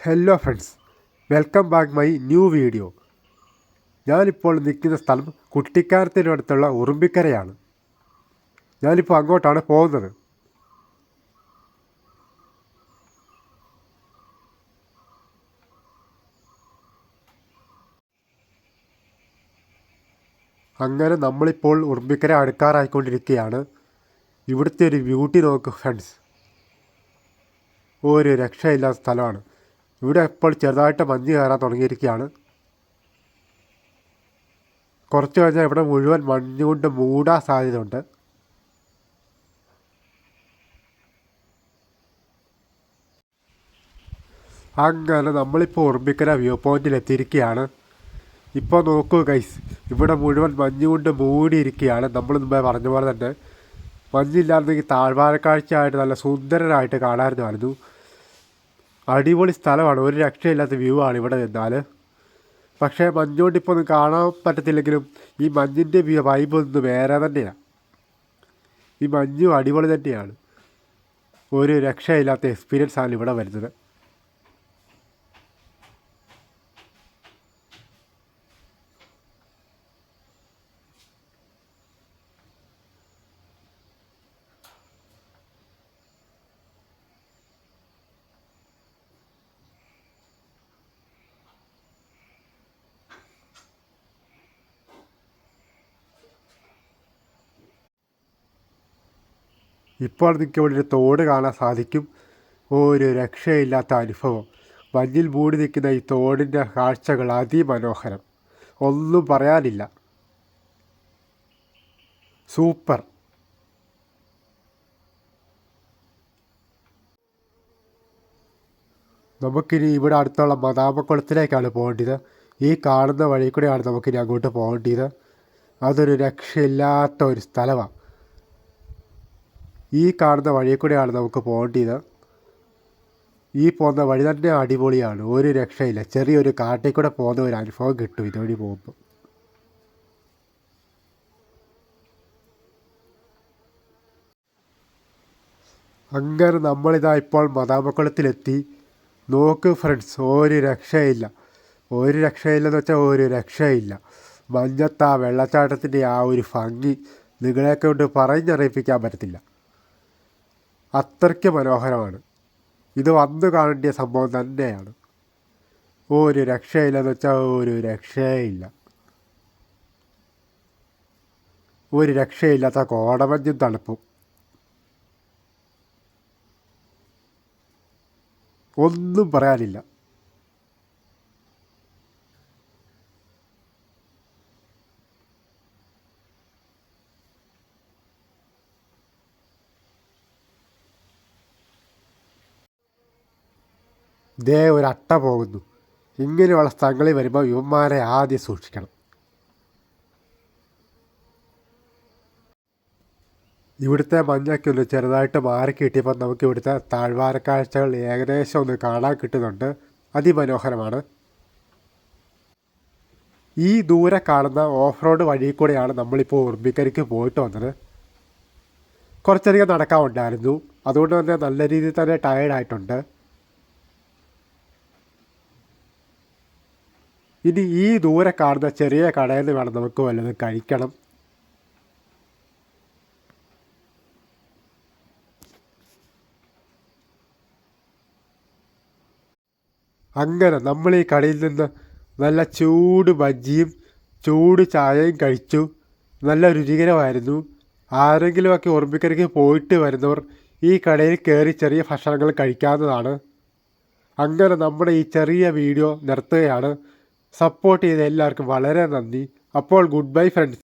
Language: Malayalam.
Hello friends, welcome back my new video. ഞാനിപ്പോൾ നിൽക്കുന്ന സ്ഥലം കുട്ടിക്കാനത്തിനടുത്തുള്ള ഉറുമ്പിക്കരയാണ്. ഞാനിപ്പോൾ അങ്ങോട്ടാണ് പോകുന്നത്. അങ്ങനെ നമ്മളിപ്പോൾ ഉറുമ്പിക്കര അടുക്കാറായിക്കൊണ്ടിരിക്കുകയാണ്. ഇവിടുത്തെ ഒരു ബ്യൂട്ടി നോക്ക് ഫ്രണ്ട്സ്, ഒരു രക്ഷയില്ലാത്ത സ്ഥലമാണ്. ഇവിടെ ഇപ്പോൾ ചെറുതായിട്ട് മഞ്ഞ് കയറാൻ തുടങ്ങിയിരിക്കുകയാണ്. കുറച്ച് കഴിഞ്ഞാൽ ഇവിടെ മുഴുവൻ മഞ്ഞുകൊണ്ട് മൂടാൻ സാധ്യതയുണ്ട്. അങ്ങനെ നമ്മളിപ്പോൾ ഉറുമ്പിക്കര വ്യൂ പോയിന്റിൽ എത്തിയിരിക്കുകയാണ്. ഇപ്പോൾ നോക്കൂ ഗൈസ്, ഇവിടെ മുഴുവൻ മഞ്ഞുകൊണ്ട് മൂടിയിരിക്കുകയാണ്. നമ്മൾ മുമ്പേ പറഞ്ഞ പോലെ തന്നെ മഞ്ഞില്ലായിരുന്നെങ്കിൽ താഴ്വാരക്കാഴ്ചയായിട്ട് നല്ല സുന്ദരനായിട്ട് കാണാമായിരുന്നു. അടിപൊളി സ്ഥലമാണ്, ഒരു രക്ഷയില്ലാത്ത വ്യൂ ആണ് ഇവിടെ നിന്നാൽ. പക്ഷേ മഞ്ഞുകൊണ്ട് ഇപ്പോൾ ഒന്നും കാണാൻ പറ്റത്തില്ലെങ്കിലും ഈ മഞ്ഞിൻ്റെ വൈബ് ഒന്ന് വേറെ തന്നെയാണ്. ഈ മഞ്ഞും അടിപൊളി തന്നെയാണ്. ഒരു രക്ഷയില്ലാത്ത എക്സ്പീരിയൻസ് ആണ് ഇവിടെ വരുന്നത്. ഇപ്പോൾ നിങ്ങൾക്ക് ഇവിടെ ഒരു തോട് കാണാൻ സാധിക്കും. ഒരു രക്ഷയില്ലാത്ത അനുഭവം. മഞ്ഞിൽ മൂടി നിൽക്കുന്ന ഈ തോടിൻ്റെ കാഴ്ചകൾ അതിമനോഹരം, ഒന്നും പറയാനില്ല. സൂപ്പർ. നമുക്കിനി ഇവിടെ അടുത്തുള്ള മദാമക്കുളത്തിലേക്കാണ് പോകേണ്ടത്. ഈ കാണുന്ന വഴി കൂടെയാണ് നമുക്കിനി അങ്ങോട്ട് പോകേണ്ടത്. അതൊരു രക്ഷയില്ലാത്ത ഒരു സ്ഥലമാണ്. ഈ കാണുന്ന വഴി കൂടെയാണ് നമുക്ക് പോകേണ്ടത്. ഈ പോകുന്ന വഴി തന്നെ അടിപൊളിയാണ്, ഒരു രക്ഷയില്ല. ചെറിയൊരു കാട്ടിൽ കൂടെ പോകുന്ന ഒരു അനുഭവം കിട്ടും ഇതുവഴി പോകുമ്പോൾ. അങ്ങനെ നമ്മളിതാ ഇപ്പോൾ മദാമക്കുളത്തിലെത്തി. നോക്ക് ഫ്രണ്ട്സ്, ഒരു രക്ഷയില്ല. ഒരു രക്ഷയില്ലെന്ന് വെച്ചാൽ ഒരു രക്ഷയില്ല. മഞ്ഞത്ത് ആ വെള്ളച്ചാട്ടത്തിൻ്റെ ആ ഒരു ഭംഗി നിങ്ങളെയൊക്കെ കൊണ്ട് പറഞ്ഞറിയിപ്പിക്കാൻ പറ്റത്തില്ല. അത്രയ്ക്ക് മനോഹരമാണ്. ഇത് വന്നു കാണേണ്ട സംഭവം തന്നെയാണ്. ഒരു രക്ഷയില്ലെന്ന് വെച്ചാൽ ഒരു രക്ഷയില്ല. ഒരു രക്ഷയില്ലാത്ത കോടമഞ്ഞും തണുപ്പും, ഒന്നും പറയാനില്ല. ദേ ഒരു അട്ട പോകുന്നു. ഇങ്ങനെയുള്ള സ്ഥലങ്ങളിൽ വരുമ്പോൾ ഇവന്മാരെ ആദ്യം സൂക്ഷിക്കണം. ഇവിടുത്തെ മഞ്ഞൊക്കെ ഒന്ന് ചെറുതായിട്ട് മാറി കിട്ടിയപ്പോൾ നമുക്ക് ഇവിടുത്തെ താഴ്വാരക്കാഴ്ചകൾ ഏകദേശം ഒന്ന് കാണാൻ കിട്ടുന്നുണ്ട്. അതിമനോഹരമാണ്. ഈ ദൂരെ കാണുന്ന ഓഫ് റോഡ് വഴി കൂടെയാണ് നമ്മളിപ്പോൾ ഉറുമ്പിക്കരയ്ക്ക് പോയിട്ട് വന്നത്. കുറച്ചധികം നടക്കാനുണ്ടായിരുന്നു, അതുകൊണ്ട് തന്നെ നല്ല രീതിയിൽ തന്നെ ടയേർഡായിട്ടുണ്ട്. ഇനി ഈ ദൂരെ കാണുന്ന ചെറിയ കടയിൽ നിന്ന് വേണം നമുക്ക് വല്ലതും കഴിക്കണം. അങ്ങനെ നമ്മൾ ഈ കടയിൽ നിന്ന് നല്ല ചൂട് ബജ്ജിയും ചൂട് ചായയും കഴിച്ചു. നല്ല രുചികരമായിരുന്നു. ആരെങ്കിലുമൊക്കെ ഉറുമ്പിക്കരയ്ക്ക് പോയിട്ട് വരുന്നവർ ഈ കടയിൽ കയറി ചെറിയ ഭക്ഷണങ്ങൾ കഴിക്കാവുന്നതാണ്. അങ്ങനെ നമ്മുടെ ഈ ചെറിയ വീഡിയോ നിർത്തുകയാണ്. സപ്പോർട്ട് ചെയ്ത എല്ലാവർക്കും വളരെ നന്ദി. അപ്പോൾ ഗുഡ് ബൈ ഫ്രണ്ട്സ്.